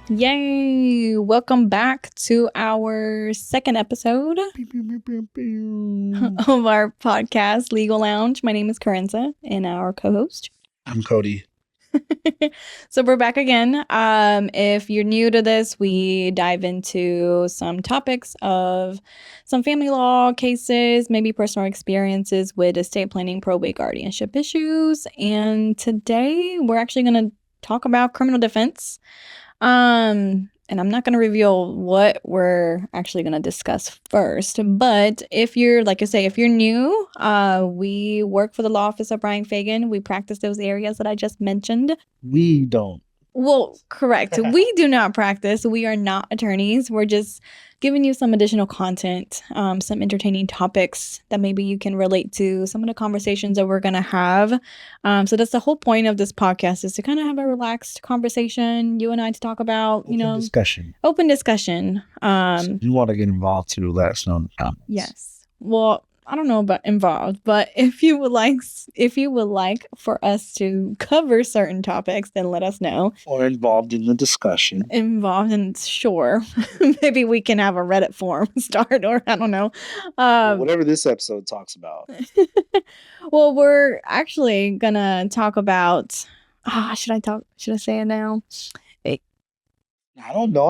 Yay! Welcome back to our second episode of our podcast, Legal Lounge. My name is Kerensa, and our co-host. I'm Cody. So we're back again. If you're new to this, we dive into some topics of some family law cases, maybe personal experiences with estate planning, probate, guardianship issues. And today we're actually going to talk about criminal defense. And I'm not going to reveal what we're actually going to discuss first, but if you're, like I say, if you're new, we work for the law office of Brian Fagan. We practice those areas that I just mentioned. We don't. Well, correct. We do not practice. We are not attorneys. We're just giving you some additional content, some entertaining topics that maybe you can relate to some of the conversations that we're going to have. So that's the whole point of this podcast, is to kind of have a relaxed conversation, you and I, to talk about, Open discussion. Open discussion. If you want to get involved too, let us know in the comments. Yes. Well, I don't know about involved, but if you would like for us to cover certain topics, then let us know. Or involved in the discussion. Sure. Maybe we can have a Reddit forum start, or I don't know. Whatever this episode talks about. Well, we're actually gonna talk about. Should I say it now? I don't know.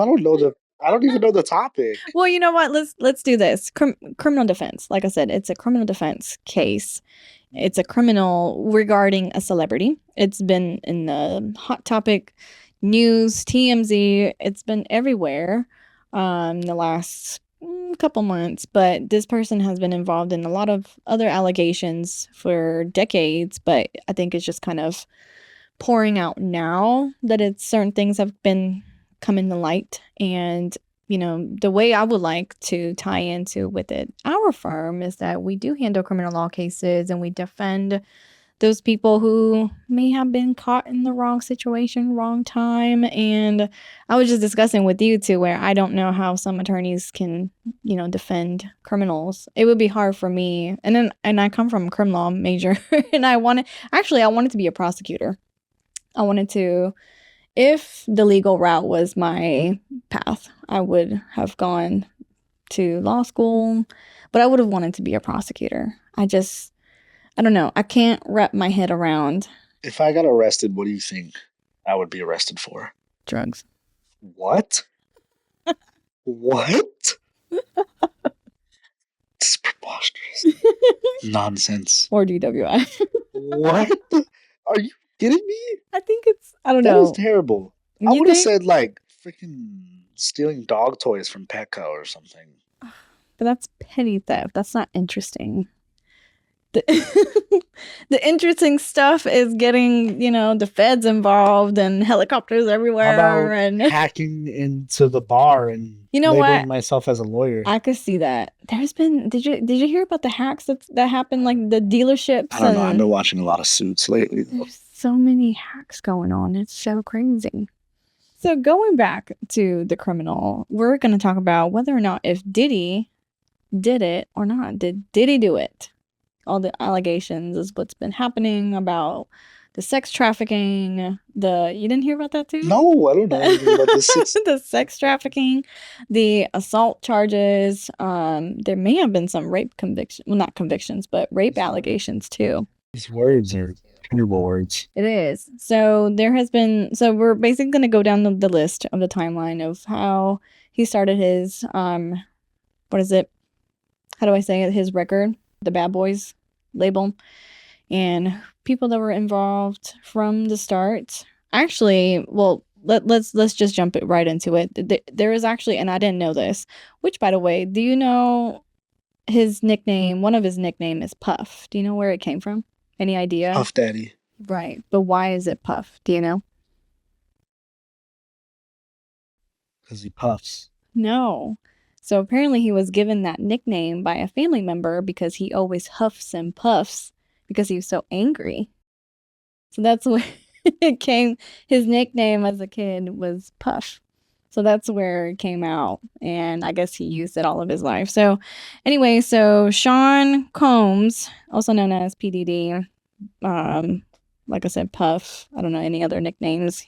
I don't even know the topic. Well, you know what? Let's do this. Criminal defense. Like I said, it's a criminal defense case. It's a criminal regarding a celebrity. It's been in the Hot Topic news, TMZ. It's been everywhere the last couple months. But this person has been involved in a lot of other allegations for decades. But I think it's just kind of pouring out now that certain things have been coming to light. And the way I would like to tie into with it, our firm, is that we do handle criminal law cases and we defend those people who may have been caught in the wrong situation, wrong time. And I was just discussing with you too, where I don't know how some attorneys can, defend criminals. It would be hard for me. And I come from a criminal law major and I wanted to be a prosecutor. I wanted to. If the legal route was my path, I would have gone to law school, but I would have wanted to be a prosecutor. I don't know. I can't wrap my head around. If I got arrested, what do you think I would be arrested for? Drugs. What? What? This is preposterous. Nonsense. Or DWI. What? Are you kidding me? I think I don't know. That was terrible. I would have said like freaking stealing dog toys from Petco or something. But that's petty theft. That's not interesting. The interesting stuff is getting, the feds involved and helicopters everywhere. How about and hacking into the bar and labeling myself as a lawyer? I could see that. There's been. Did you hear about the hacks that happened, like the dealerships? I don't know. I've been watching a lot of Suits lately. There's so many hacks going on. It's so crazy. So going back to the criminal, we're going to talk about whether or not if Diddy did it or not. Did Diddy do it? All the allegations is what's been happening about the sex trafficking. You didn't hear about that too? No, I don't know anything about this. The sex trafficking, the assault charges. There may have been some rape convictions. Well, not convictions, but rape allegations too. These words are terrible words. It is. So there has been. So we're basically going to go down the list of the timeline of how he started his what is it? How do I say it? His record. The Bad Boys label, and people that were involved from the start. Actually, well, let's just jump it right into it. There is actually, and I didn't know this, which, by the way, do you know his nickname? One of his nickname is Puff. Do you know where it came from? Any idea? Puff Daddy. Right, but why is it Puff? Do you know? Because he puffs. No. So apparently he was given that nickname by a family member because he always huffs and puffs because he was so angry. So that's where it came. His nickname as a kid was Puff. So that's where it came out. And I guess he used it all of his life. So anyway, so Sean Combs, also known as PDD, like I said, Puff, I don't know any other nicknames.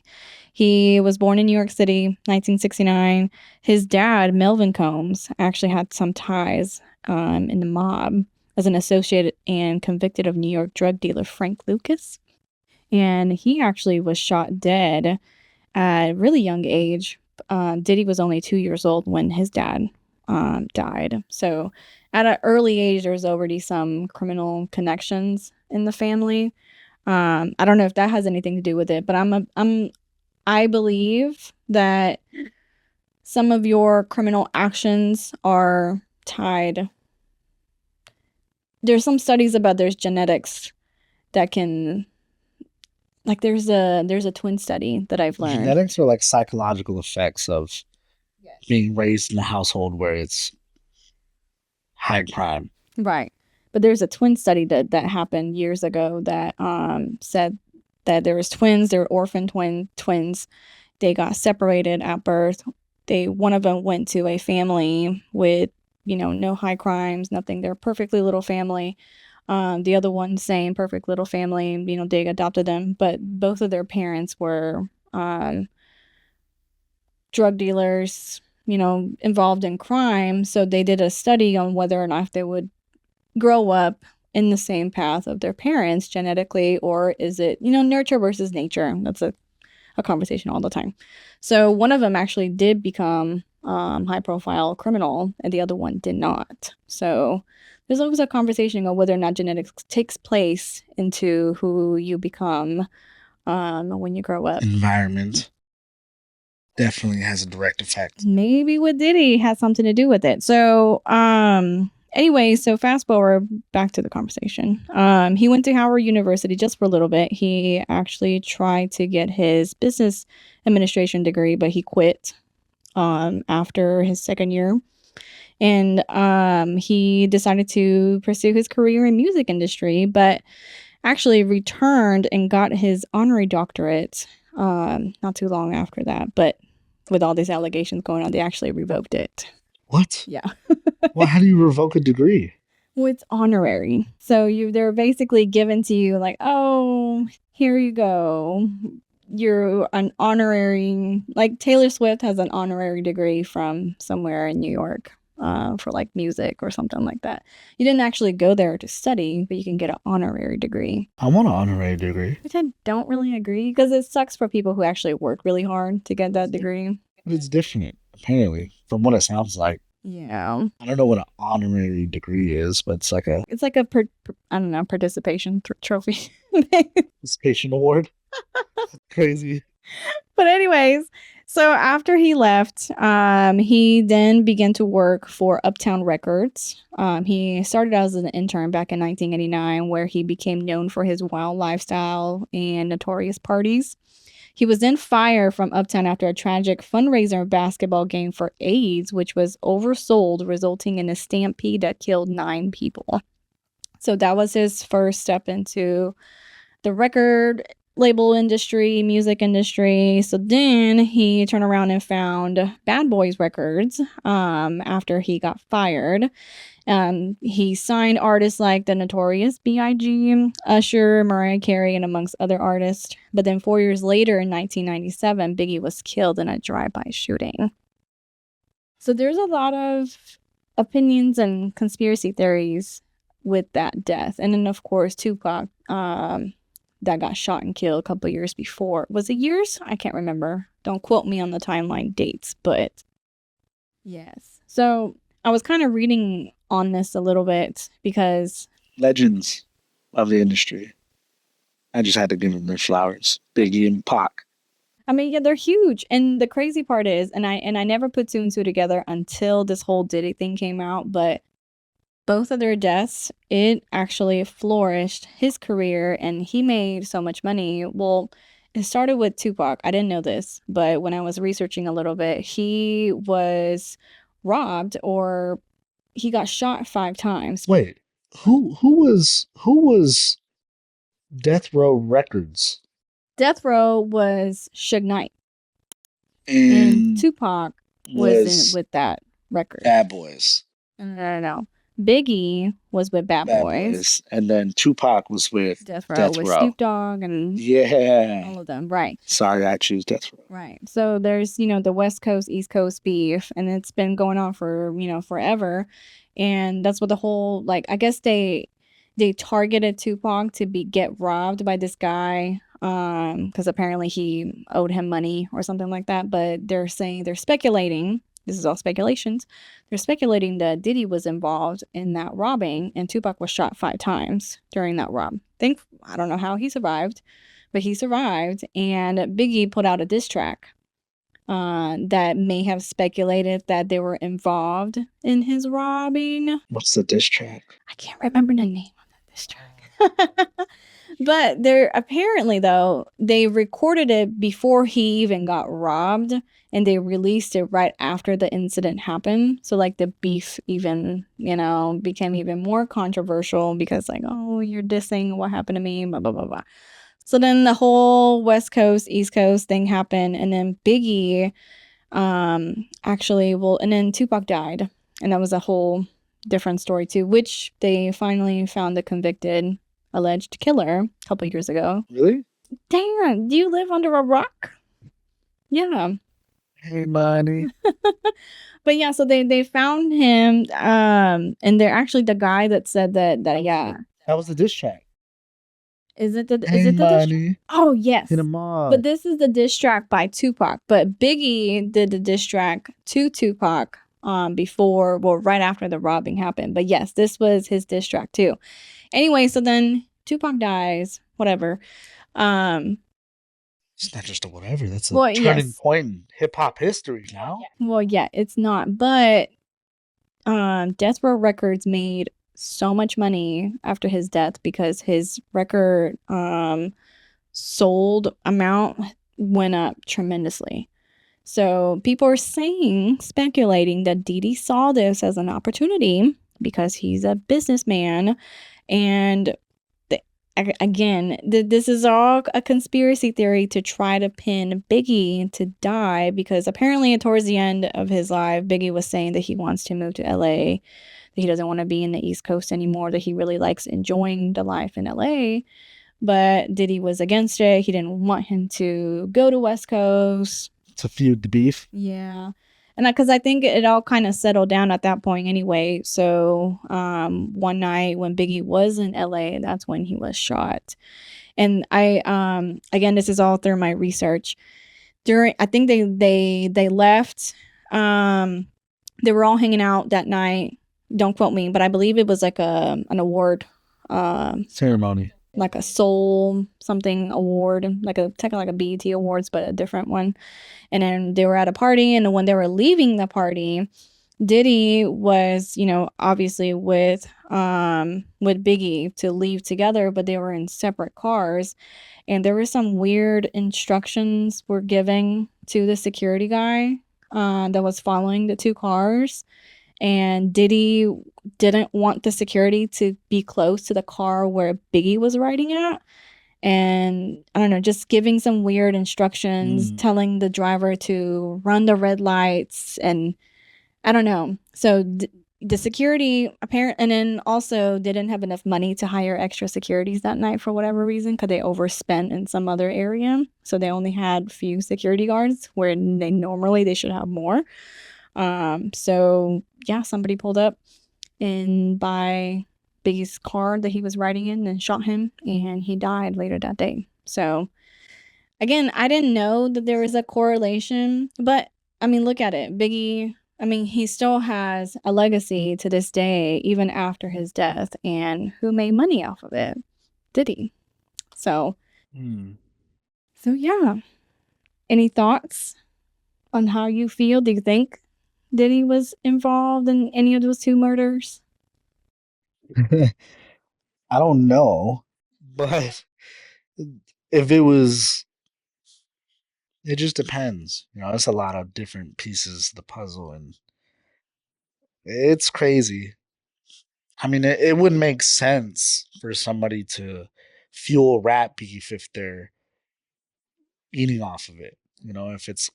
He was born in New York City, 1969. His dad, Melvin Combs, actually had some ties in the mob as an associate and convicted of New York drug dealer Frank Lucas. And he actually was shot dead at a really young age. Diddy was only 2 years old when his dad died. So at an early age, there was already some criminal connections in the family. I don't know if that has anything to do with it, but I believe that some of your criminal actions are tied. There's some studies about there's genetics that can, like there's a twin study that I've learned. Genetics are like psychological effects of being raised in a household where it's high crime. Right. But there's a twin study that happened years ago that said that there was twins, they were orphan twins. They got separated at birth. One of them went to a family with, no high crimes, nothing. They're a perfectly little family. The other one, same perfect little family, they adopted them, but both of their parents were drug dealers, involved in crime. So they did a study on whether or not they would grow up in the same path of their parents genetically, or is it, nurture versus nature? That's a conversation all the time. So one of them actually did become high profile criminal and the other one did not. So there's always a conversation on whether or not genetics takes place into who you become when you grow up. Environment definitely has a direct effect. Maybe what Diddy has something to do with it. So anyway, so fast forward back to the conversation. He went to Howard University just for a little bit. He actually tried to get his business administration degree, but he quit after his second year. And he decided to pursue his career in music industry, but actually returned and got his honorary doctorate not too long after that. But with all these allegations going on, they actually revoked it. What? Yeah. Well, how do you revoke a degree? Well, it's honorary. So they're basically given to you like, oh, here you go. You're an honorary, like Taylor Swift has an honorary degree from somewhere in New York for like music or something like that. You didn't actually go there to study, but you can get an honorary degree. I want an honorary degree. Which I don't really agree, because it sucks for people who actually work really hard to get that degree. But it's different, apparently, from what it sounds like. Yeah. I don't know what an honorary degree is, but it's like a I don't know, participation trophy. participation award. Crazy. But anyways, so after he left, he then began to work for Uptown Records. He started as an intern back in 1989, where he became known for his wild lifestyle and notorious parties. He was then fired from Uptown after a tragic fundraiser basketball game for AIDS, which was oversold, resulting in a stampede that killed 9 people. So that was his first step into the record label industry, music industry. So then he turned around and found Bad Boys Records after he got fired. He signed artists like the Notorious B.I.G, Usher, Mariah Carey, and amongst other artists. But then 4 years later, in 1997, Biggie was killed in a drive-by shooting. So there's a lot of opinions and conspiracy theories with that death. And then, of course, Tupac, that got shot and killed a couple years before. Was it years? I can't remember. Don't quote me on the timeline dates, but yes. So I was kind of reading on this a little bit because legends of the industry. I just had to give them their flowers. Biggie and Pac. I mean, yeah, they're huge. And the crazy part is, and I never put 2 and 2 together until this whole Diddy thing came out, but both of their deaths, it actually flourished his career and he made so much money. Well, it started with Tupac. I didn't know this, but when I was researching a little bit, he was robbed, or he got shot 5 times. Wait, who was Death Row Records? Death Row was Suge Knight. And Tupac was in with that record. Bad Boys. No. Biggie was with Bad Bad Boys. Boys, and then Tupac was with Death Row Death with Row. Snoop Dogg and Yeah. all of them. Right. Sorry, I choose Death Row. Right. So there's, the West Coast, East Coast beef, and it's been going on for, forever. And that's what the whole, like, I guess they targeted Tupac to get robbed by this guy, because apparently he owed him money or something like that. But they're speculating, this is all speculations. They're speculating that Diddy was involved in that robbing, and Tupac was shot 5 times during that rob. I don't know how he survived, but he survived, and Biggie put out a diss track that may have speculated that they were involved in his robbing. What's the diss track? I can't remember the name of that diss track. But they're apparently, though, they recorded it before he even got robbed, and they released it right after the incident happened. So like the beef even, became even more controversial because like, oh, you're dissing what happened to me, blah blah blah blah. So then the whole West Coast, East Coast thing happened, and then Biggie, actually, well, and then Tupac died, and that was a whole different story too, which they finally found the convicted alleged killer a couple years ago. Really? Damn, do you live under a rock? Yeah. Hey, money. But yeah, so they found him, and they're actually the guy that said that yeah. That was the diss track. Is it the Hey, diss track? money. Oh yes. Hit 'em all. But this is the diss track by Tupac. But Biggie did the diss track to Tupac before, well, right after the robbing happened. But yes, this was his diss track too. Anyway, so then Tupac dies, whatever. It's not just a whatever. That's a Well, turning yes. point in hip hop history now. Well, yeah, it's not. But Death Row Records made so much money after his death because his record sold amount went up tremendously. So people are speculating that Didi saw this as an opportunity because he's a businessman. And again, this is all a conspiracy theory to try to pin Biggie to die, because apparently towards the end of his life, Biggie was saying that he wants to move to LA, that he doesn't want to be in the East Coast anymore, that he really likes enjoying the life in LA. But Diddy was against it. He didn't want him to go to West Coast. To feud the beef. Yeah. And because I think it all kind of settled down at that point anyway. So one night when Biggie was in LA, that's when he was shot. And I again, this is all through my research. I think they left. They were all hanging out that night. Don't quote me, but I believe it was like an award ceremony, like a soul something award, technically like a BET Awards, but a different one. And then they were at a party, and when they were leaving the party, Diddy was, obviously with Biggie to leave together, but they were in separate cars, and there were some weird instructions were giving to the security guy that was following the two cars. And Diddy didn't want the security to be close to the car where Biggie was riding at. And I don't know, just giving some weird instructions, telling the driver to run the red lights, and I don't know. So the security and then also didn't have enough money to hire extra securities that night for whatever reason, because they overspent in some other area. So they only had few security guards where they should have more. So yeah, somebody pulled up and by Biggie's car that he was riding in and shot him, and he died later that day. So again, I didn't know that there was a correlation, but I mean, look at it. Biggie, I mean, he still has a legacy to this day, even after his death, and who made money off of it? Diddy. So yeah. Any thoughts on how you feel? Do you think Diddy was involved in any of those two murders? I don't know, but if it was, it just depends. It's a lot of different pieces of the puzzle, and it's crazy. I mean, it wouldn't make sense for somebody to fuel rap beef if they're eating off of it. If it's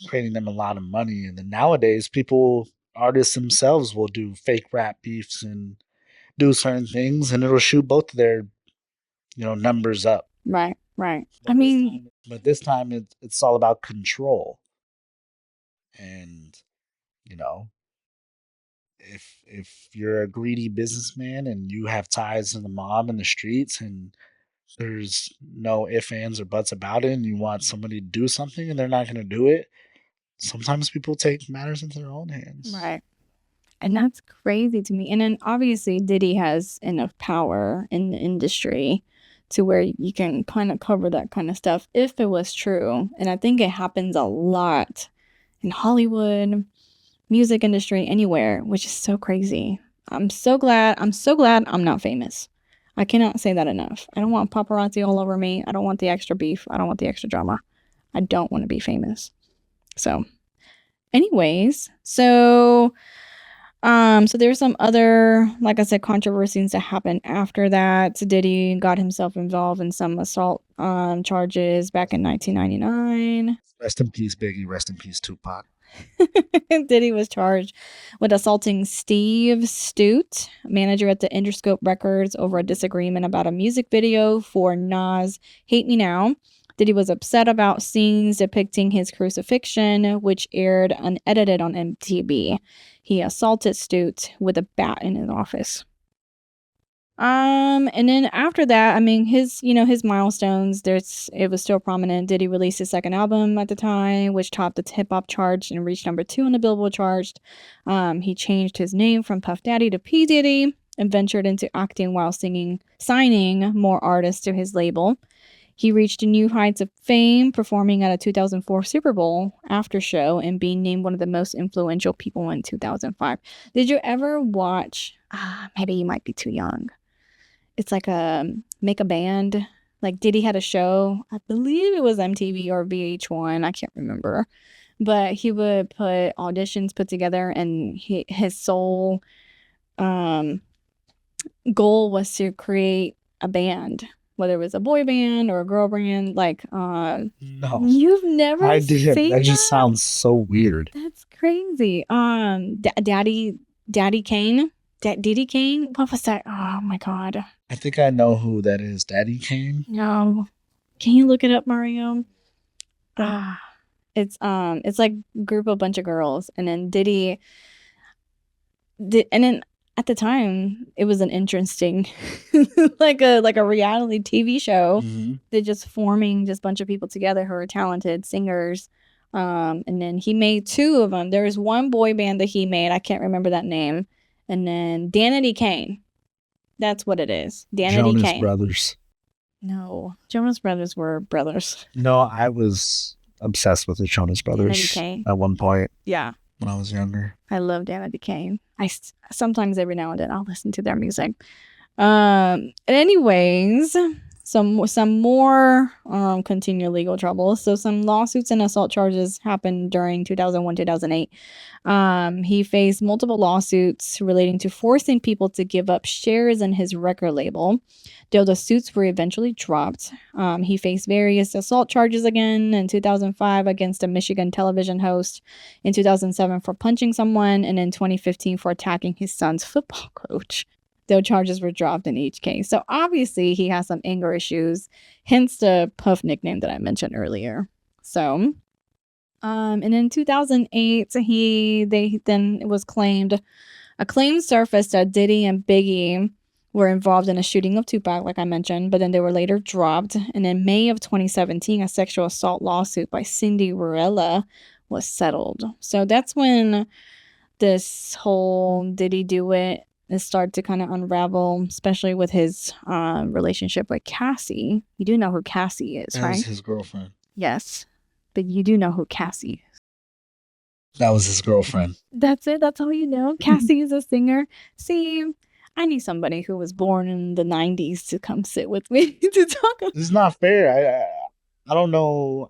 creating them a lot of money. And then nowadays, people artists themselves will do fake rap beefs and do certain things, and it'll shoot both of their numbers up. Right, right. I But this mean, time, it's all about control, and you know if you're a greedy businessman and you have ties to the mob in the streets and there's no ifs, ands, or buts about it, and you want somebody to do something and they're not going to do it, sometimes people take matters into their own hands. right. And that's crazy to me. And then obviously Diddy has enough power in the industry to where you can kind of cover that kind of stuff if it was true. And I think it happens a lot in Hollywood, music industry, anywhere, which is so crazy. I'm so glad I'm not famous. I cannot say that enough. I don't want paparazzi all over me. I don't want the extra beef. I don't want the extra drama. I don't want to be famous. So, anyways, so there's some other, like I said, controversies that happened after that. Diddy got himself involved in some assault charges back in 1999. Rest in peace, Biggie. Rest in peace, Tupac. Diddy was charged with assaulting Steve Stute, manager at the Interscope Records, over a disagreement about a music video for Nas' Hate Me Now. Diddy was upset about scenes depicting his crucifixion, which aired unedited on MTV. He assaulted Stute with a bat in his office. And then after that, I mean, his milestones, it was still prominent. Diddy released his second album at the time, which topped the hip hop chart and reached number 2 on the Billboard chart. He changed his name from Puff Daddy to P. Diddy and ventured into acting while signing more artists to his label. He reached new heights of fame, performing at a 2004 Super Bowl after show and being named one of the most influential people in 2005. Did you ever watch, maybe you might be too young, it's like a Make a Band. Like Diddy had a show, I believe it was MTV or VH1, I can't remember. But he would put auditions put together, and his sole goal was to create a band, whether it was a boy band or a girl band. Like, No, you've never I didn't. seen That just sounds so weird. That's crazy. Daddy Kane. Diddy Kane? What was that? Oh my god. I think I know who that is. Daddy Kane? No. Can you look it up, Mario? It's like group of bunch of girls, and then Diddy did, and then at the time it was an interesting like a reality TV show. Mm-hmm. They're just forming just a bunch of people together who are talented singers. And then he made 2 of them. There was one boy band that he made, I can't remember that name. And then Danity Kane. That's what it is. Danity Jonas Kane. Brothers. No, Jonas Brothers were brothers. No, I was obsessed with the Jonas Brothers at one point. Yeah. When I was younger. I love Danity Kane. Sometimes every now and then I'll listen to their music. Anyways, some more continued legal trouble. So some lawsuits and assault charges happened during 2001, 2008. He faced multiple lawsuits relating to forcing people to give up shares in his record label, though the suits were eventually dropped. He faced various assault charges again in 2005 against a Michigan television host, in 2007 for punching someone, and in 2015 for attacking his son's football coach, though charges were dropped in each case. So obviously he has some anger issues, hence the Puff nickname that I mentioned earlier. So, and in 2008, it was claimed, a claim surfaced that Diddy and Biggie were involved in a shooting of Tupac, like I mentioned, but then they were later dropped. And in May of 2017, a sexual assault lawsuit by Cindy Ruella was settled. So that's when this whole Diddy Do It started to kind of unravel, especially with his relationship with Cassie. You do know who Cassie is, right? That was his girlfriend. Yes, but you do know who Cassie is. That was his girlfriend. That's it? That's all you know? Cassie is a singer? See, I need somebody who was born in the 90s to come sit with me to talk about. This is not fair. I don't know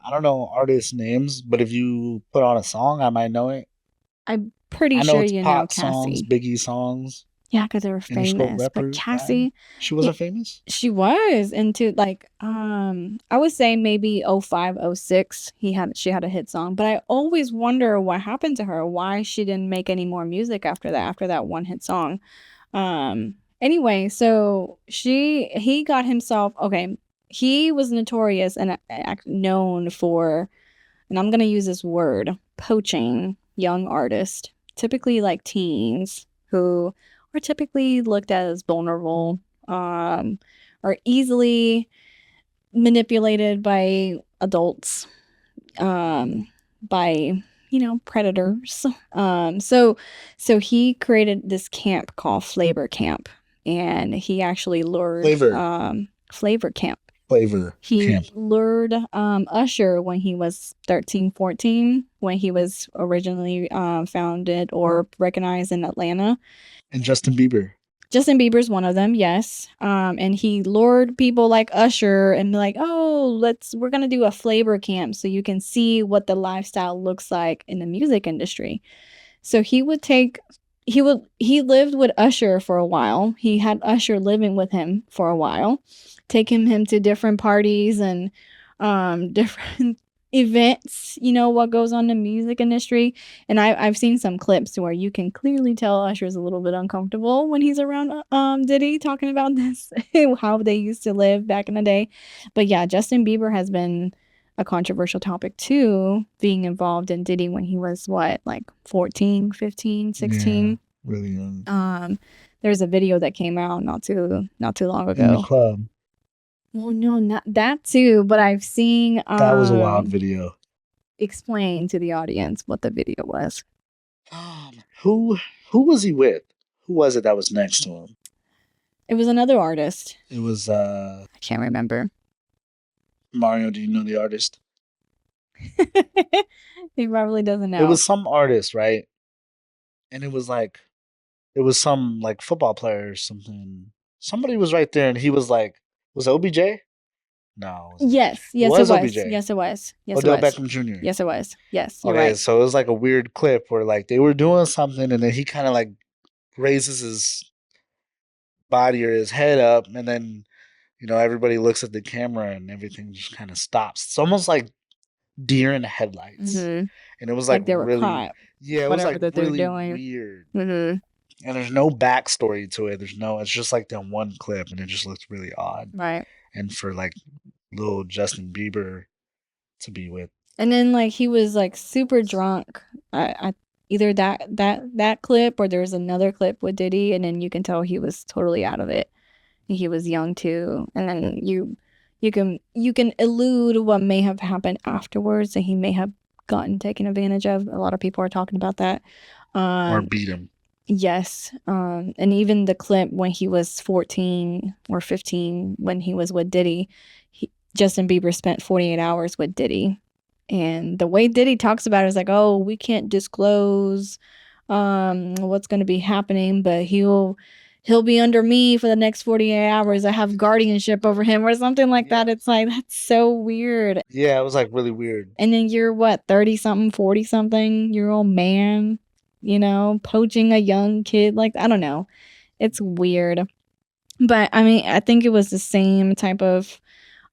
artists' names, but if you put on a song, I might know it. I'm pretty sure you know Cassie. Songs, Biggie songs. Yeah, because they were Interscope famous. But rapper guy. Cassie, She wasn't famous? she was into like I would say maybe 05, 06. She had a hit song. But I always wonder what happened to her, why she didn't make any more music after that one hit song. Anyway, so he got himself okay. He was notorious and known for, and I'm gonna use this word, poaching young artists, typically like teens who are typically looked at as vulnerable, are easily manipulated by adults, by predators. So he created this camp called Flavor Camp, and he actually lured Flavor Camp. He lured Usher when he was 13, 14, when he was originally founded or recognized in Atlanta. And Justin Bieber. Justin Bieber's one of them, yes. And he lured people like Usher and be like, oh, we're gonna do a flavor camp so you can see what the lifestyle looks like in the music industry. So he lived with Usher for a while. He had Usher living with him for a while, taking him to different parties and different events, what goes on in the music industry. And I've seen some clips where you can clearly tell Usher's a little bit uncomfortable when he's around Diddy talking about this, how they used to live back in the day. But yeah, Justin Bieber has been a controversial topic too, being involved in Diddy when he was what, like 14, 15, 16. Yeah, really young. There's a video that came out not too long ago. In the club. Well, no, not that too, but I've seen that was a wild video. Explain to the audience what the video was. Who was he with? Who was it that was next to him? It was another artist. It was I can't remember. Mario, do you know the artist? He probably doesn't know. It was some artist, right? And it was some like football player or something. Somebody was right there and he was like, was it OBJ? No. Yes, it was. OBJ. Yes, it was. Yes, Odell Beckham Jr. Yes, it was. Yes, you're okay, right. So it was like a weird clip where like they were doing something and then he kind of like raises his body or his head up and then everybody looks at the camera and everything just kind of stops. It's almost like deer in the headlights. Mm-hmm. And it was like they were really caught. Yeah, it was like really weird. Mm-hmm. And there's no backstory to it. It's just like that one clip and it just looks really odd. Right. And for like little Justin Bieber to be with. And then like he was like super drunk. I either that clip or there was another clip with Diddy, and then you can tell he was totally out of it. He was young too, and then you can elude what may have happened afterwards, that he may have gotten taken advantage of. A lot of people are talking about that. Or beat him. Yes. And even the clip when he was 14 or 15, when he was with Diddy, Justin Bieber spent 48 hours with Diddy. And the way Diddy talks about it is like, oh, we can't disclose what's going to be happening, but he'll be under me for the next 48 hours. I have guardianship over him or something like that. It's like, that's so weird. Yeah, it was like really weird. And then you're what, 30-something, 40-something year old man, poaching a young kid. Like, I don't know. It's weird. But I mean, I think it was the same type of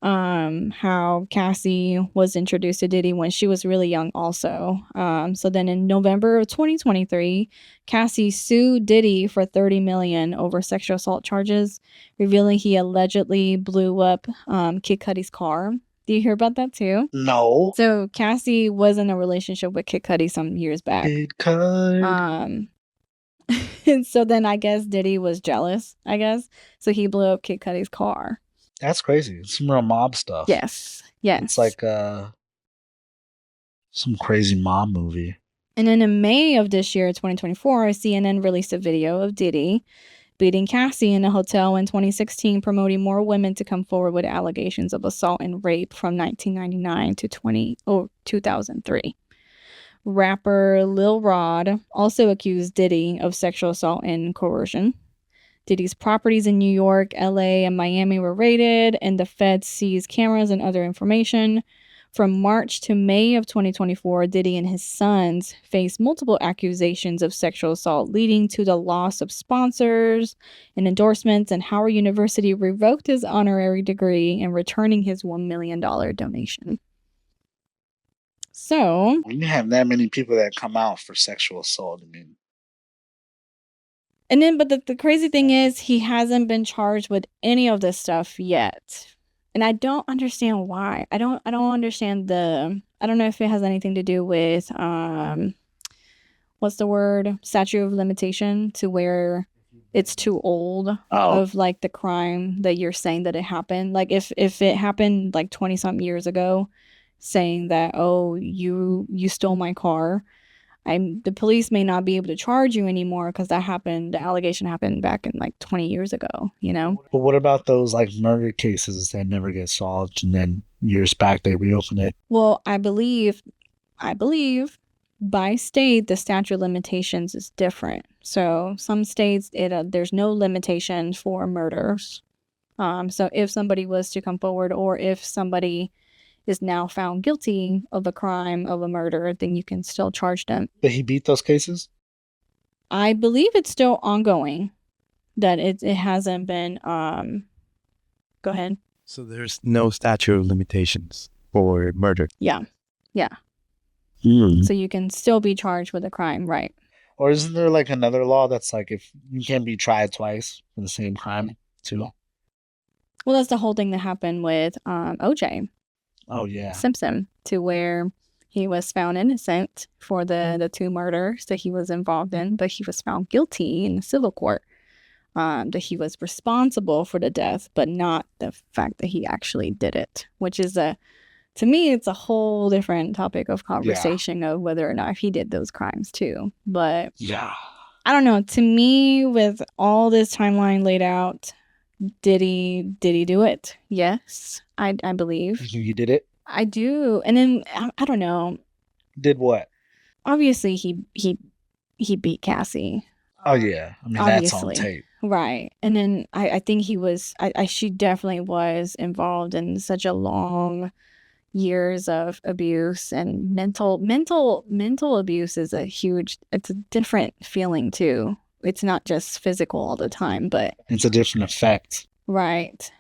how Cassie was introduced to Diddy when she was really young also. So then in November of 2023, Cassie sued Diddy for $30 million over sexual assault charges, revealing he allegedly blew up Kid Cudi's car. Do you hear about that too? No. So Cassie was in a relationship with Kid Cudi some years back. Kid Cudi. And so then I guess Diddy was jealous, So he blew up Kid Cudi's car. That's crazy. It's some real mob stuff. Yes. It's like some crazy mob movie. And then in May of this year, 2024, CNN released a video of Diddy beating Cassie in a hotel in 2016, promoting more women to come forward with allegations of assault and rape from 1999 to 2003. Rapper Lil Rod also accused Diddy of sexual assault and coercion. Diddy's properties in New York, LA, and Miami were raided, and the feds seized cameras and other information. From March to May of 2024, Diddy and his sons faced multiple accusations of sexual assault, leading to the loss of sponsors and endorsements, and Howard University revoked his honorary degree and returning his $1 million donation. So, when you have that many people that come out for sexual assault, I mean, and then, but the crazy thing is, he hasn't been charged with any of this stuff yet. And I don't understand why. I don't understand I don't know if it has anything to do with what's the word? Statute of limitation, to where it's too old of like the crime that you're saying that it happened. Like if it happened like 20 something years ago, saying that, oh, you stole my car, the police may not be able to charge you anymore because the allegation happened back in like 20 years ago, you know? But what about those like murder cases that never get solved and then years back they reopen it? Well, I believe by state the statute of limitations is different. So some states there's no limitation for murders. So if somebody was to come forward, or if somebody is now found guilty of a crime, of a murder, then you can still charge them. Did he beat those cases? I believe it's still ongoing. That it hasn't been. Go ahead. So there's no statute of limitations for murder. Yeah. So you can still be charged with a crime, right? Or isn't there like another law that's like if you can't be tried twice for the same crime too? Well, that's the whole thing that happened with OJ. Oh yeah. Simpson, to where he was found innocent for the 2 murders that he was involved in, but he was found guilty in the civil court. That he was responsible for the death, but not the fact that he actually did it, which is to me, it's a whole different topic of conversation of whether or not he did those crimes too. But yeah, I don't know. To me, with all this timeline laid out, did he do it? Yes, I believe. You did it? I do. And then I don't know. Did what? Obviously, he beat Cassie. Oh yeah, I mean Obviously. that's on tape, right? And then I think he was. She definitely was involved in such a long years of abuse, and mental abuse is it's a different feeling too. It's not just physical all the time, but it's a different effect. Right.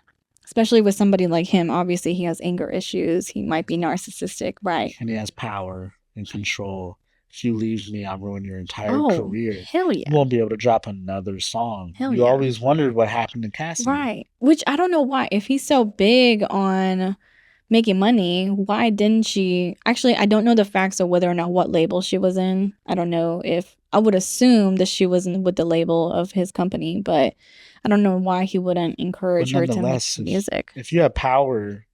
Especially with somebody like him. Obviously, he has anger issues. He might be narcissistic, right? And he has power and control. If you leave me, I'll ruin your entire career. Hell yeah. You won't be able to drop another song. Hell you yeah. always wondered what happened to Cassie. Right. Which I don't know why. If he's so big on making money, why didn't she? Actually, I don't know the facts of whether or not what label she was in. I don't know if, I would assume that she was with the label of his company, but I don't know why he wouldn't encourage her to make music. If you have power,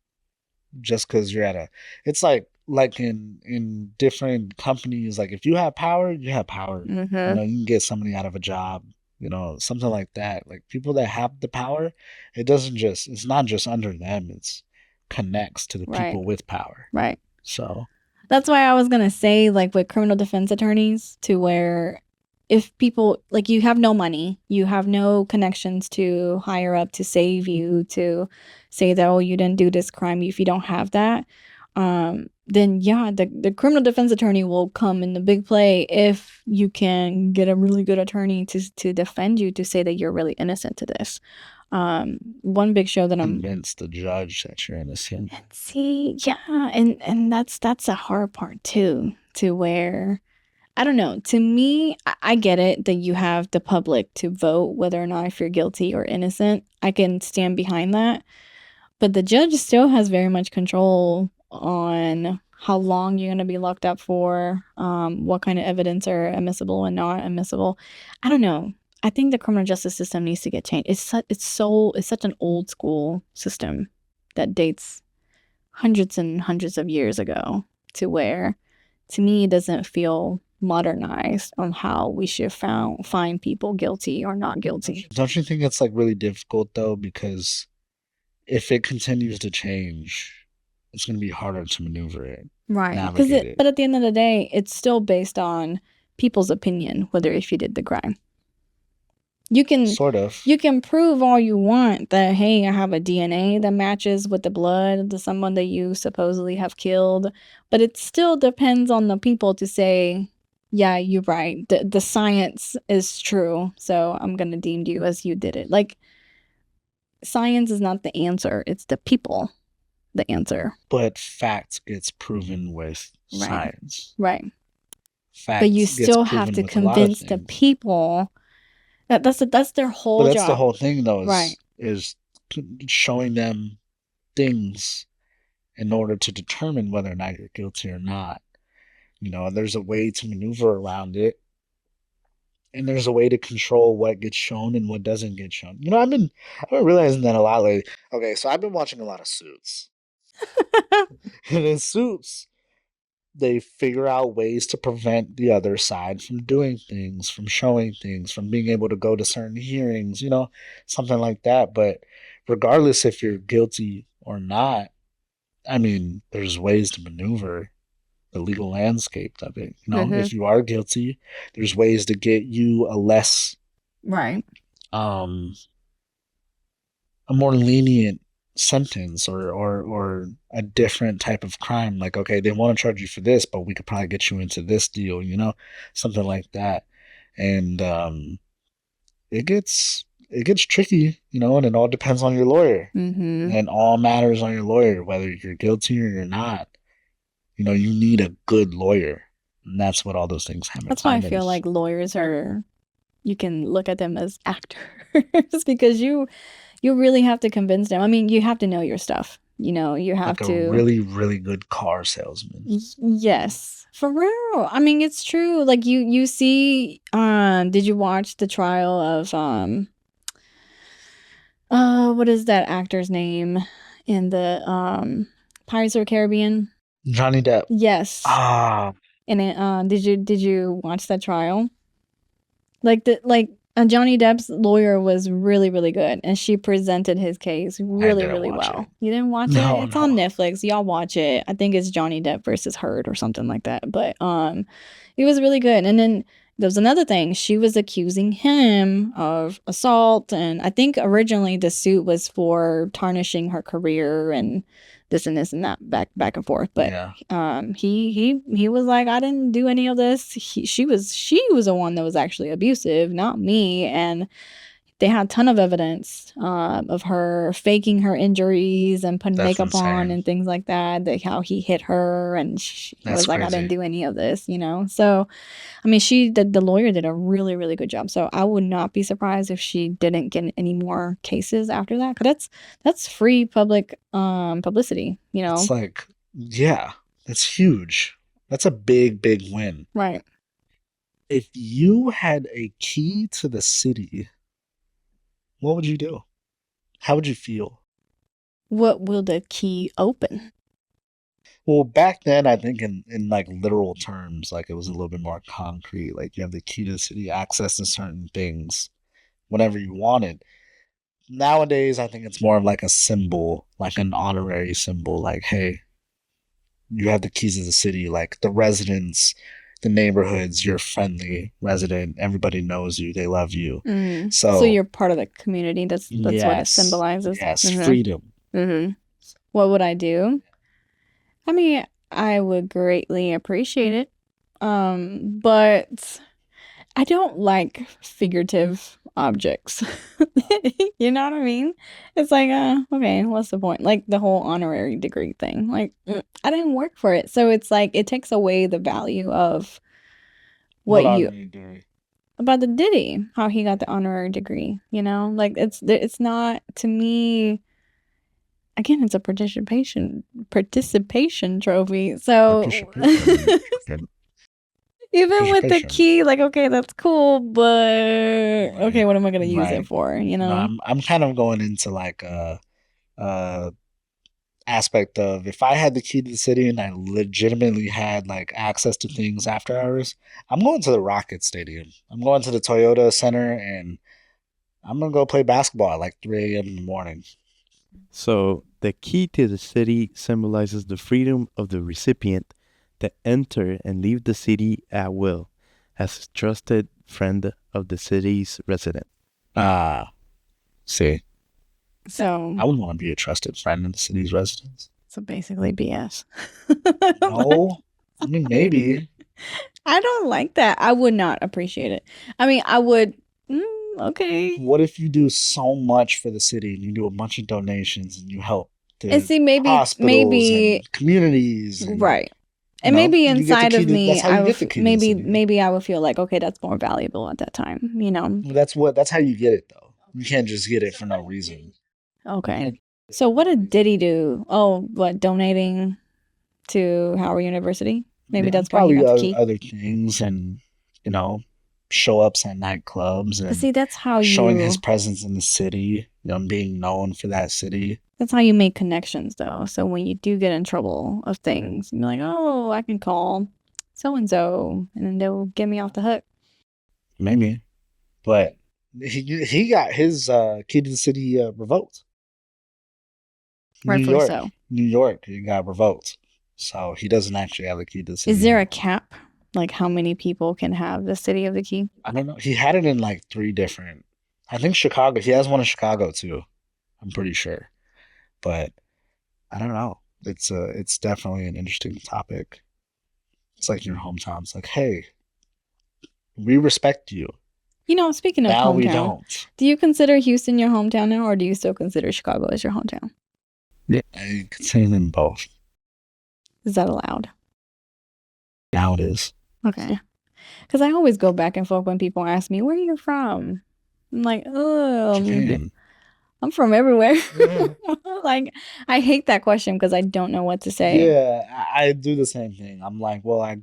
just because you're at it's like in different companies, like if you have power, you have power. Mm-hmm. You know, you can get somebody out of a job, you know, something like that. Like people that have the power, it's not just under them, it's connects to the people with power. Right. So that's why I was going to say, like with criminal defense attorneys, to where if people, like, you have no money, you have no connections to higher up to save you, to say that, oh, you didn't do this crime, if you don't have that, then yeah, the criminal defense attorney will come in the big play if you can get a really good attorney to defend you, to say that you're really innocent to this. One big show that I'm convince the judge that you're innocent. See, yeah, and that's a hard part too, to where, I don't know, to me, I get it that you have the public to vote whether or not if you're guilty or innocent. I can stand behind that, but the judge still has very much control on how long you're going to be locked up for, what kind of evidence are admissible and not admissible. I don't know. I think the criminal justice system needs to get changed. It's such an old school system that dates hundreds and hundreds of years ago, to where, to me, it doesn't feel modernized on how we should find people guilty or not guilty. Don't you think it's like really difficult though? Because if it continues to change, it's going to be harder to maneuver it. Right. But at the end of the day, it's still based on people's opinion, whether if you did the crime. You can Sort of. you can prove all you want that, hey, I have a DNA that matches with the blood of someone that you supposedly have killed, but it still depends on the people to say, yeah, you're right. The science is true, so I'm gonna deem you as you did it. Like, science is not the answer; it's the people, the answer. But facts gets proven with Right. science. Right. Facts But you gets still have proven to with a lot of convince the things. people that that's their But whole that's the job. whole thing, though, Right. is showing them things in order to determine whether or not you're guilty or not. You know, there's a way to maneuver around it, and there's a way to control what gets shown and what doesn't get shown. You know, I've been realizing that a lot lately. Okay, so I've been watching a lot of Suits, and in Suits, they figure out ways to prevent the other side from doing things, from showing things, from being able to go to certain hearings. You know, something like that. But regardless if you're guilty or not, I mean, there's ways to maneuver the legal landscape of it. You know, if you are guilty, there's ways to get you a less, Right. a more lenient sentence or a different type of crime. Like, okay, they want to charge you for this, but we could probably get you into this deal, you know, something like that. And it gets tricky, you know, and it all depends on your lawyer. Mm-hmm. And all matters on your lawyer, whether you're guilty or you're not. You know, you need a good lawyer. And that's what all those things have in That's why I common. feel like lawyers are, you can look at them as actors because you really have to convince them. I mean, you have to know your stuff. You know, you have like a to. really, really good car salesman. Yes, for real. I mean, it's true. Like you see, did you watch the trial of what is that actor's name in the Pirates of the Caribbean? Johnny Depp. Yes. Ah, And it, did you watch that trial? Like Johnny Depp's lawyer was really really good, and she presented his case really didn't really watch well. it. You didn't watch No, it? It's on no. Netflix. Y'all watch it. I think it's Johnny Depp versus Heard or something like that. But it was really good. And then there was another thing. She was accusing him of assault, and I think originally the suit was for tarnishing her career and this and that back and forth. But Yeah, he was like, I didn't do any of this. She was the one that was actually abusive, not me. And they had a ton of evidence of her faking her injuries and putting that's makeup on insane. and things like that. How he hit her, and she That's was like, I didn't crazy. do any of this, you know. So I mean, the lawyer did a really really good job. So I would not be surprised if she didn't get any more cases after that. Cause that's free public publicity, you know. It's like, yeah, that's huge. That's a big, big win. Right. If you had a key to the city, what would you do? How would you feel? What will the key open? Well, back then, I think in like literal terms, like it was a little bit more concrete. Like you have the key to the city, access to certain things whenever you wanted. Nowadays, I think it's more of like a symbol, like an honorary symbol. Like, hey, you have the keys to the city. Like the residents, the neighborhoods, you're a friendly resident. Everybody knows you. They love you. So So you're part of the community. That's what it yes, symbolizes. yes, Mm-hmm. freedom. Mm-hmm. What would I do? I mean, I would greatly appreciate it. But I don't like figurative objects. You know what I mean? It's like, okay, what's the point? Like the whole honorary degree thing. Like, I didn't work for it. So it's like it takes away the value of what What you honorary degree? about the Diddy, how he got the honorary degree, you know? Like it's not to me again, it's a participation trophy. So Participation. even with the Participation. key, like, okay, that's cool, but okay, Right. what am I gonna use it Right. for? You No, know? I'm kind of going into like a aspect of if I had the key to the city and I legitimately had like access to things after hours, I'm going to the Rocket Stadium. I'm going to the Toyota Center and I'm gonna go play basketball at like 3 a.m. in the morning. So the key to the city symbolizes the freedom of the recipient to enter and leave the city at will as a trusted friend of the city's resident. Ah, see, So I wouldn't want to be a trusted friend in the city's residents. basically BS. No, I mean maybe. I don't like that. I would not appreciate it. I mean, I would. Okay. What if you do so much for the city and you do a bunch of donations and you help And the see, maybe, hospitals and communities and right. And maybe you get the inside key of to, me, that's how I you would get the key to the city. maybe I would feel like, okay, that's more valuable at that time. That's how you get it though. You can't just get it for no reason. Okay. So what did Diddy do? Oh, what, donating to Howard University? Maybe Yeah, that's why he probably got the key. other things and show ups at nightclubs But and see, that's how showing you his presence in the city, being known for that city. that's how you make connections, though. So when you do get in trouble of things, you're like, oh, I can call so and so, and then they'll get me off the hook. Maybe, but he got his key to the city revoked. Rightfully so. New York, it got revoked, so he doesn't actually have the key to the city. Is there a cap? Like how many people can have the city of the key? I don't know. He had it in like 3 different. I think Chicago. He has one in Chicago too. I'm pretty sure, but I don't know. It's definitely an interesting topic. It's like your hometown. It's like, hey, we respect you. Speaking of Now hometown, we don't. do you consider Houston your hometown now, or do you still consider Chicago as your hometown? Yeah, I consider them both. Is that allowed? Now it is. Okay. Because I always go back and forth when people ask me, where are you from? I'm like, oh, Japan. I'm from everywhere. Yeah. Like, I hate that question because I don't know what to say. Yeah, I do the same thing. I'm like, well, I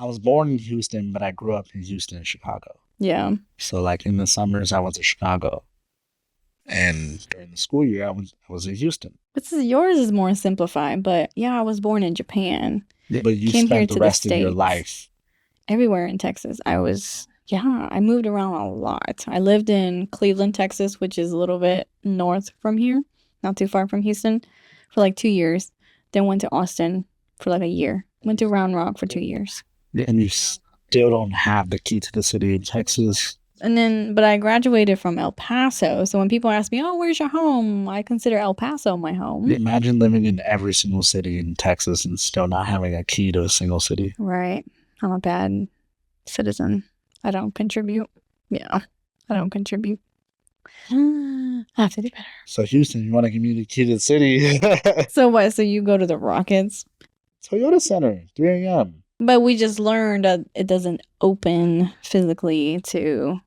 was born in Houston, but I grew up in Houston and Chicago. Yeah. So like in the summers, I went to Chicago. And during the school year, I was in Houston. Yours is more simplified, but yeah, I was born in Japan. Yeah, but you spent the rest of your life everywhere in Texas. I moved around a lot. I lived in Cleveland, Texas, which is a little bit north from here, not too far from Houston, for like 2 years. Then went to Austin for like a year. Went to Round Rock for 2 years. And you still don't have the key to the city in Texas. But I graduated from El Paso. So when people ask me, oh, where's your home? I consider El Paso my home. Imagine living in every single city in Texas and still not having a key to a single city. Right. I'm a bad citizen. I don't contribute. Yeah, I don't contribute. I have to do better. So Houston, you want to give me the key to the city? So what? So you go to the Rockets? Toyota Center, 3 a.m. But we just learned that it doesn't open physically to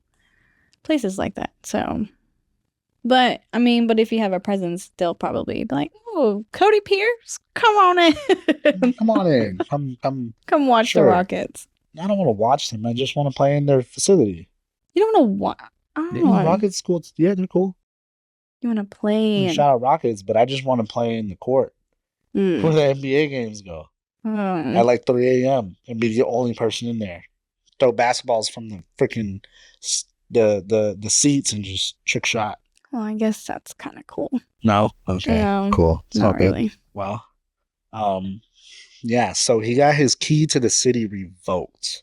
places like that. So, but if you have a presence, they'll probably be like, oh, Cody Pierce, come on in. Come on in. Come watch the Rockets. I don't want to watch them. I just want to play in their facility. You don't want to watch? Oh. Rockets cool. Yeah, they're cool. You want to play? Shout out Rockets, but I just want to play in the court where the NBA games go at like 3 a.m. and be the only person in there. Throw basketballs from the freaking the seats and just trick shot. Well, I guess that's kind of cool. No, okay, cool. It's not really. Well, yeah. So he got his key to the city revoked,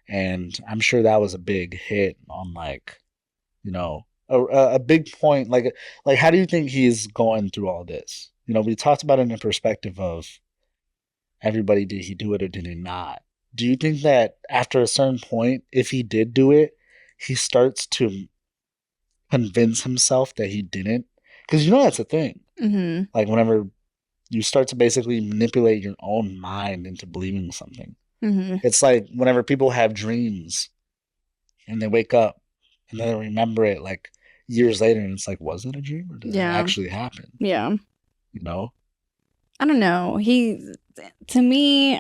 and I'm sure that was a big hit on a big point. Like how do you think he's going through all this? We talked about it in the perspective of everybody, did he do it or did he not? Do you think that after a certain point, if he did do it, he starts to convince himself that he didn't? Because that's a thing. Mm-hmm. Like whenever you start to basically manipulate your own mind into believing something. Mm-hmm. It's like whenever people have dreams and they wake up and then they remember it like years later and it's like, was it a dream or did it actually happen? Yeah. I don't know. To me,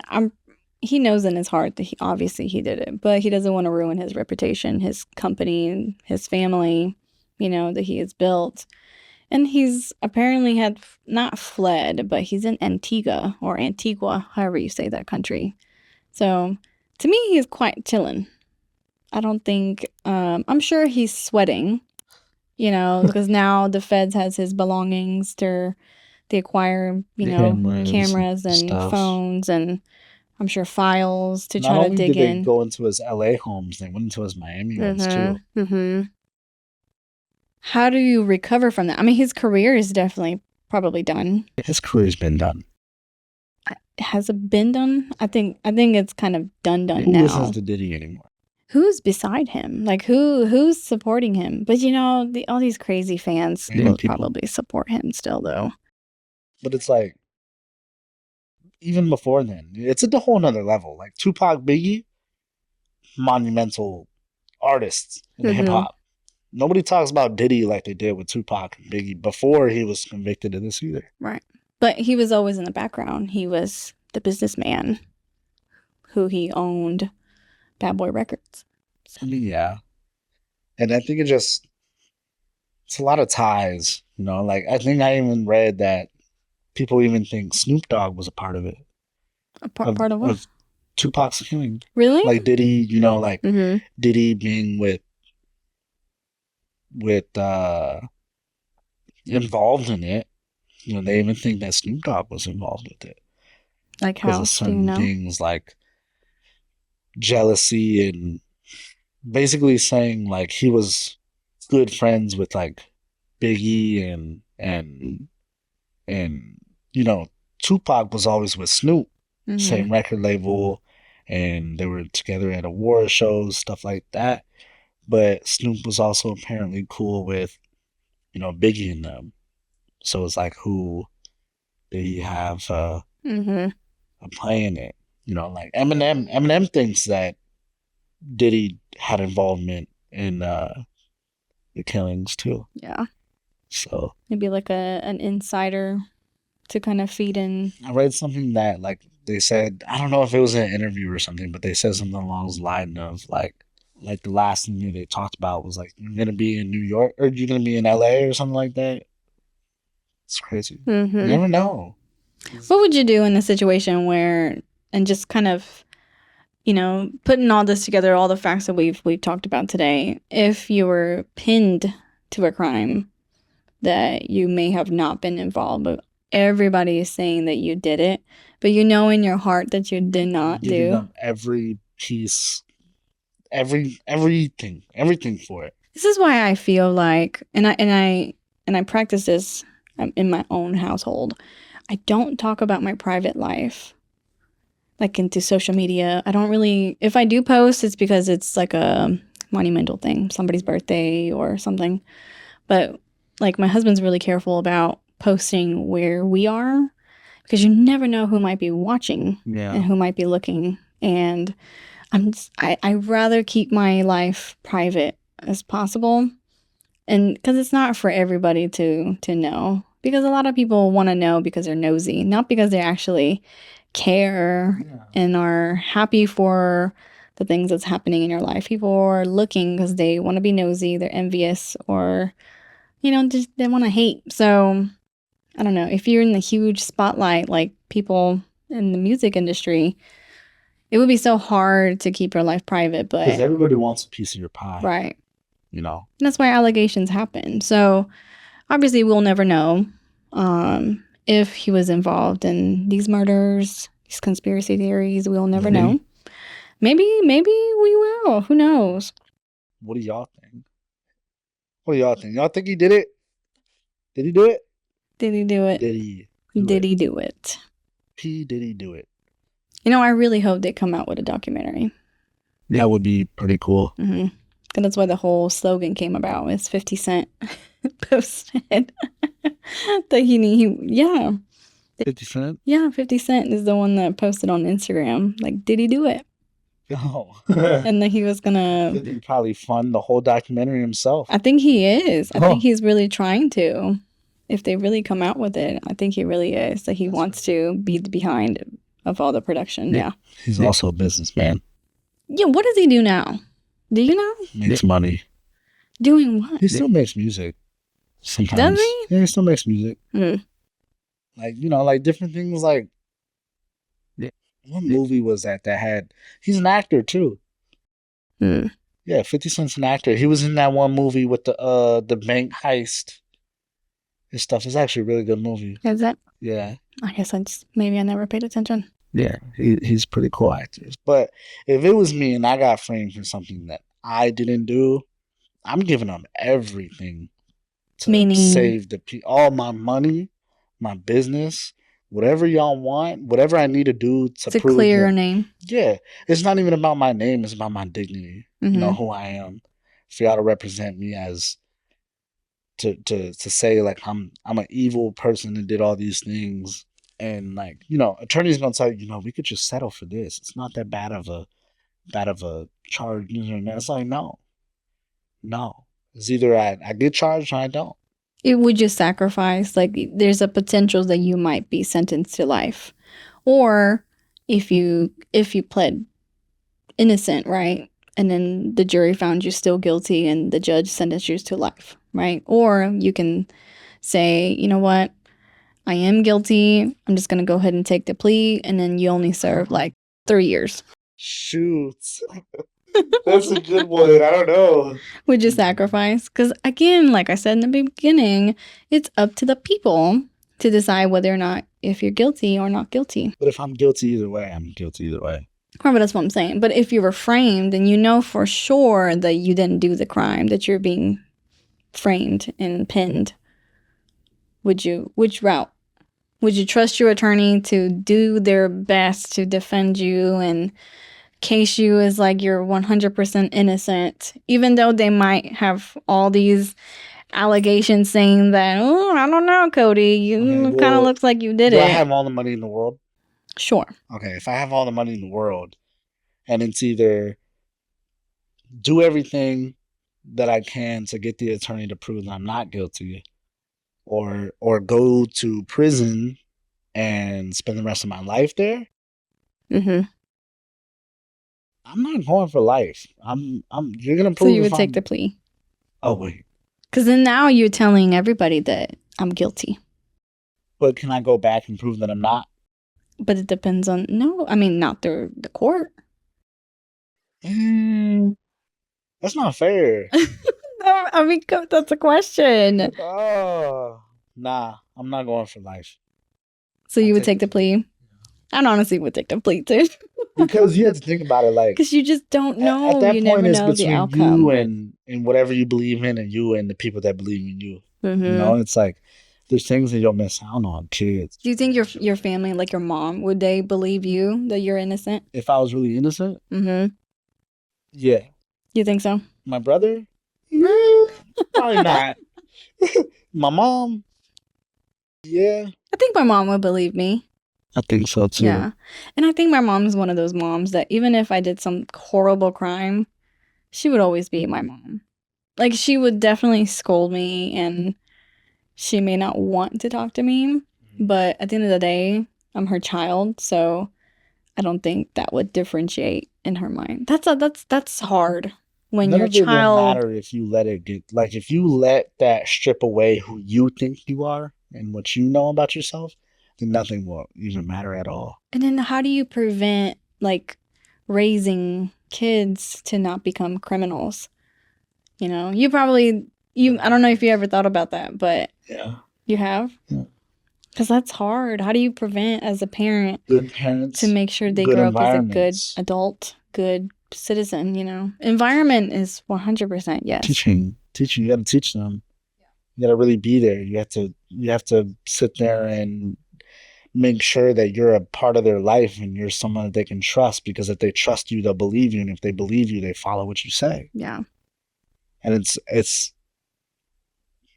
he knows in his heart that he did it, but he doesn't want to ruin his reputation, his company, his family, that he has built. And he's apparently had not fled, but he's in Antigua, however you say that country. So to me, he's quite chilling. I don't think, I'm sure he's sweating, because now the feds has his belongings they acquire, cameras and phones and I'm sure files to try to dig in. Not only did they go into his LA homes, they went into his Miami ones too. Mm-hmm. How do you recover from that? I mean, his career is definitely probably done. His career's been done. Has it been done? I think it's kind of done Who now. listens to Diddy anymore? Who's beside him? Like who's supporting him? But you know, all these crazy fans Random will people. probably support him still, though. But it's like, even before then, it's at a whole nother level. Like Tupac, Biggie, monumental artists in hip hop. Nobody talks about Diddy like they did with Tupac and Biggie before he was convicted of this either. Right. But he was always in the background. He was the businessman who he owned Bad Boy Records. So. Yeah. And I think it's a lot of ties, you know, like I think I even read that people even think Snoop Dogg was a part of it. Part of what? Of Tupac's killing. Really? Like Diddy, you know, like Diddy being involved in it. You know, they even think that Snoop Dogg was involved with it. Like how? Because of certain things like jealousy and basically saying like he was good friends with like Biggie and you know, Tupac was always with Snoop, same record label, and they were together at award shows, stuff like that. But Snoop was also apparently cool with, you know, Biggie and them. So it's like, who did he have a play in it? You know, like Eminem thinks that Diddy had involvement in the killings too. Yeah. So maybe like an insider to kind of feed in. I read something that like they said, I don't know if it was an interview or something, but they said something along the line of like the last thing they talked about was like, you're gonna be in New York or you're gonna be in LA or something like that. It's crazy. You never know. What would you do in a situation where, and just kind of, you know, putting all this together, all the facts that we've talked about today, if you were pinned to a crime that you may have not been involved, but everybody is saying that you did it, but you know in your heart that you did not Giving do. up every piece, everything for it. This is why I feel like, and I practice this in my own household. I don't talk about my private life, like into social media. I don't really, if I do post, it's because it's like a monumental thing, somebody's birthday or something. But like my husband's really careful about posting where we are because you never know who might be watching and who might be looking. And I'd rather keep my life private as possible. And because it's not for everybody to know. Because a lot of people want to know because they're nosy, not because they actually care and are happy for the things that's happening in your life. People are looking because they want to be nosy, they're envious, or, you know, just they want to hate. So, I don't know. If you're in the huge spotlight, like people in the music industry, it would be so hard to keep your life private. But because everybody wants a piece of your pie. Right. You know? And that's why allegations happen. So, obviously, we'll never know if he was involved in these murders, these conspiracy theories. We'll never know. Maybe we will. Who knows? What do y'all think? Y'all think he did it? Did he do it? Did he do it? Did he do it? Did he do it? You know, I really hope they come out with a documentary. That would be pretty cool. And that's why the whole slogan came about. It's 50 Cent posted that yeah. 50 Cent? Yeah, 50 Cent is the one that posted on Instagram. Like, did he do it? Oh. And then he was gonna... Did he probably fund the whole documentary himself? I think he is. I think he's really trying to. If they really come out with it, I think he really is. That he wants to be behind of all the production. Yeah. He's also a businessman. Yeah, what does he do now? Do you know? Makes money. Doing what? He still makes music. Sometimes. Does he? Yeah, he still makes music. Like, you know, like different things like... What movie was that had... He's an actor, too. Yeah, 50 Cent's an actor. He was in that one movie with the bank heist. His stuff is actually a really good movie. Is it? Yeah. I guess maybe I never paid attention. Yeah, he's a pretty cool actor. But if it was me and I got framed for something that I didn't do, I'm giving up everything to Meaning save all my money, my business, whatever y'all want, whatever I need to do to to prove clear your that. name. Yeah, it's not even about my name; it's about my dignity. You know Mhm. who I am. For y'all to represent me as to say like I'm an evil person that did all these things, and like attorneys gonna tell you, we could just settle for this. It's not that bad of a charge. And it's like no. It's either I get charged or I don't. Would you sacrifice? Like, there's a potential that you might be sentenced to life, or if you pled innocent, right? And then the jury found you still guilty and the judge sentenced you to life, right? Or you can say, you know what, I am guilty. I'm just going to go ahead and take the plea. And then you only serve like 3 years. Shoot. That's a good one. I don't know. Would you sacrifice? Because again, like I said in the beginning, it's up to the people to decide whether or not if you're guilty or not guilty. But if I'm guilty either way, I'm guilty either way. But that's what I'm saying. But if you were framed and you know for sure that you didn't do the crime, that you're being framed and pinned, which route? Would you trust your attorney to do their best to defend you and case you as like you're 100% innocent, even though they might have all these allegations saying that, oh, I don't know, Cody, you kind of looks like you did Do it. I have all the money in the world? Sure. Okay, if I have all the money in the world, and it's either do everything that I can to get the attorney to prove that I'm not guilty, or go to prison and spend the rest of my life there. Mm-hmm. I'm not going for life. You're gonna prove. So you would take the plea. Oh wait. Because then now you're telling everybody that I'm guilty. But can I go back and prove that I'm not? But it depends on not through the court. That's not fair. That's a question. Oh, nah, I'm not going for life. So you would take the plea? I honestly would take the plea too. Because you have to think about it, like, because you just don't know. At that you point, never it's know the between outcome. you and whatever you believe in, and you and the people that believe in you. Mm-hmm. It's like there's things that you'll miss out on, kids. Do you think your family, like your mom, would they believe you that you're innocent? If I was really innocent? Mm-hmm. Yeah. You think so? My brother? Yeah, probably not. My mom? Yeah. I think my mom would believe me. I think so too. Yeah. And I think my mom is one of those moms that even if I did some horrible crime, she would always be my mom. Like, she would definitely scold me and she may not want to talk to me, but at the end of the day, I'm her child, so I don't think that would differentiate in her mind. That's hard when None your of it will child. matter if you let it get, like, if you let that strip away who you think you are and what you know about yourself, then nothing will even matter at all. And then how do you prevent like raising kids to not become criminals? You know, I don't know if you ever thought about that, but Yeah. you have? Yeah. Because that's hard. How do you prevent as a parent Good parents to make sure they good grow up as a good environments. adult, good citizen, you know? Environment is 100% yes. Teaching. You got to teach them. You got to really be there. You have to sit there and make sure that you're a part of their life and you're someone that they can trust, because if they trust you, they'll believe you, and if they believe you, they follow what you say. Yeah. And it's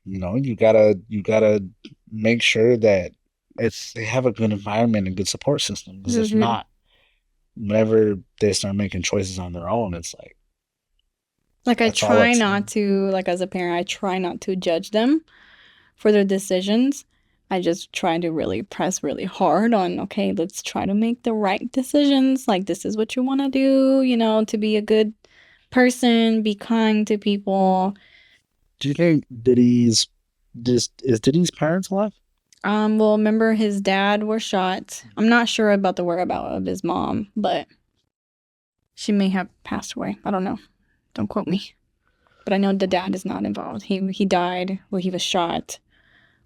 you gotta make sure that they have a good environment and good support system, because if not, whenever they start making choices on their own, it's like I try not to, like, as a parent, I try not to judge them for their decisions. I just try to really press really hard on, okay, let's try to make the right decisions. Like, this is what you want to do, to be a good person, be kind to people. Do you think is Diddy's parents alive? Well, remember his dad was shot. I'm not sure about the whereabouts of his mom, but she may have passed away. I don't know. Don't quote me. But I know the dad is not involved. He died, well, he was shot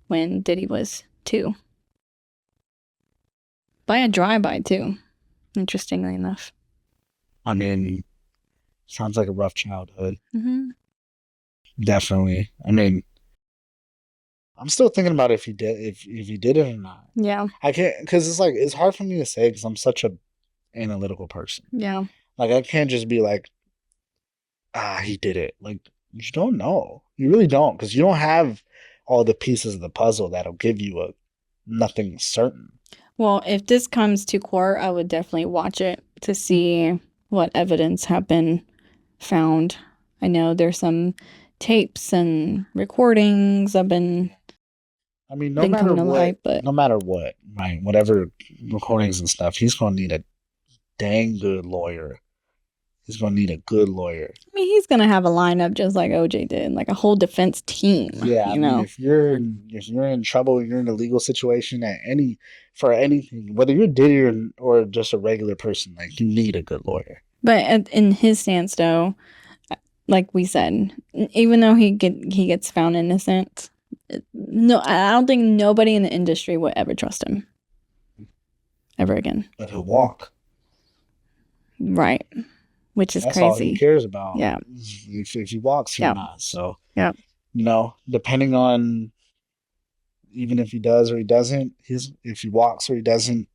when Diddy was 2. By a drive-by, too. Interestingly enough. I mean, sounds like a rough childhood. Mm-hmm. Definitely. I mean, I'm still thinking about if he did it or not. Yeah. I can't, because it's like, it's hard for me to say because I'm such a analytical person. Yeah. Like, I can't just be like, he did it. Like, you don't know. You really don't, because you don't have all the pieces of the puzzle that'll give you a nothing certain. Well, if this comes to court, I would definitely watch it to see what evidence have been found. I know there's some tapes and recordings have been I mean, coming to light, but no matter what, right? Whatever recordings and stuff, he's gonna need a dang good lawyer. He's gonna need a good lawyer. I mean, he's gonna have a lineup just like OJ did, like a whole defense team. Yeah, I you mean, know. if you're in trouble, you're in a legal situation for anything, whether you're Diddy or just a regular person, like, you need a good lawyer. But in his stance, though, like we said, even though he gets found innocent, no, I don't think nobody in the industry would ever trust him ever again. But he'll walk. Right. Which is That's crazy. all he cares about. Yeah. If he walks or Yeah. not. So, Yeah. Depending on, even if he does or he doesn't, if he walks or he doesn't,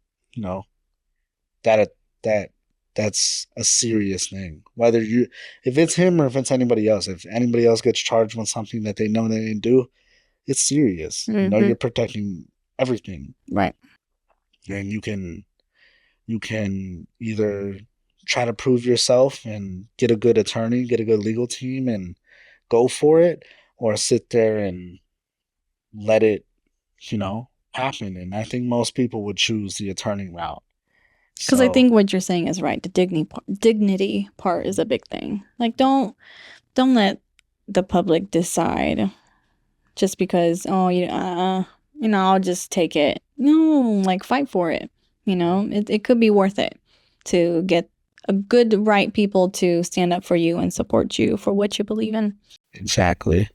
that's a serious thing. If it's him or if it's anybody else, if anybody else gets charged with something that they know they didn't do, it's serious. Mhm. You're protecting everything. Right. And you can either try to prove yourself and get a good attorney, get a good legal team and go for it, or sit there and let it, happen. And I think most people would choose the attorney route. Because I think what you're saying is right. The dignity part is a big thing. Like, don't let the public decide just because, I'll just take it. No, like, fight for it. It could be worth it to get a good, right people to stand up for you and support you for what you believe in. Exactly.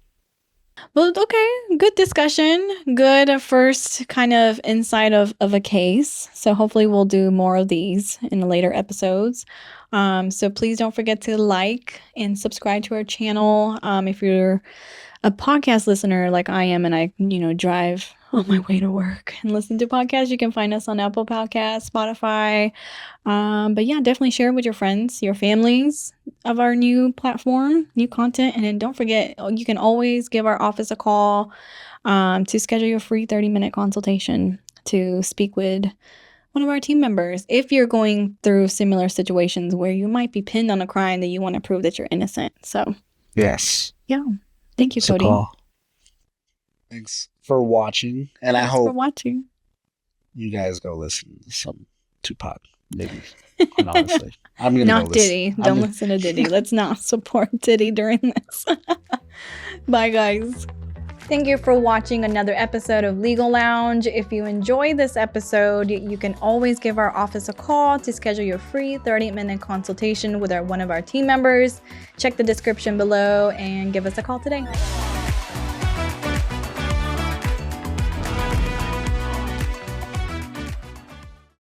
Well, okay, good discussion. Good first kind of insight of a case. So hopefully we'll do more of these in the later episodes. So please don't forget to like and subscribe to our channel. If you're a podcast listener like I am and I, drive on my way to work and listen to podcasts, you can find us on Apple Podcasts, Spotify. But yeah, definitely share it with your friends, your families of our new platform, new content. And then don't forget, you can always give our office a call to schedule your free 30-minute consultation to speak with one of our team members if you're going through similar situations where you might be pinned on a crime that you want to prove that you're innocent. So yes. Yeah. Thank you, It's a Cody. call. Thanks for watching. And Thanks I hope for watching. you guys go listen to some Tupac, maybe. Quite honestly. I'm gonna Not go listen. Diddy. Don't listen to Diddy. Let's not support Diddy during this. Bye, guys. Thank you for watching another episode of Legal Lounge. If you enjoyed this episode, you can always give our office a call to schedule your free 30-minute consultation with one of our team members. Check the description below and give us a call today.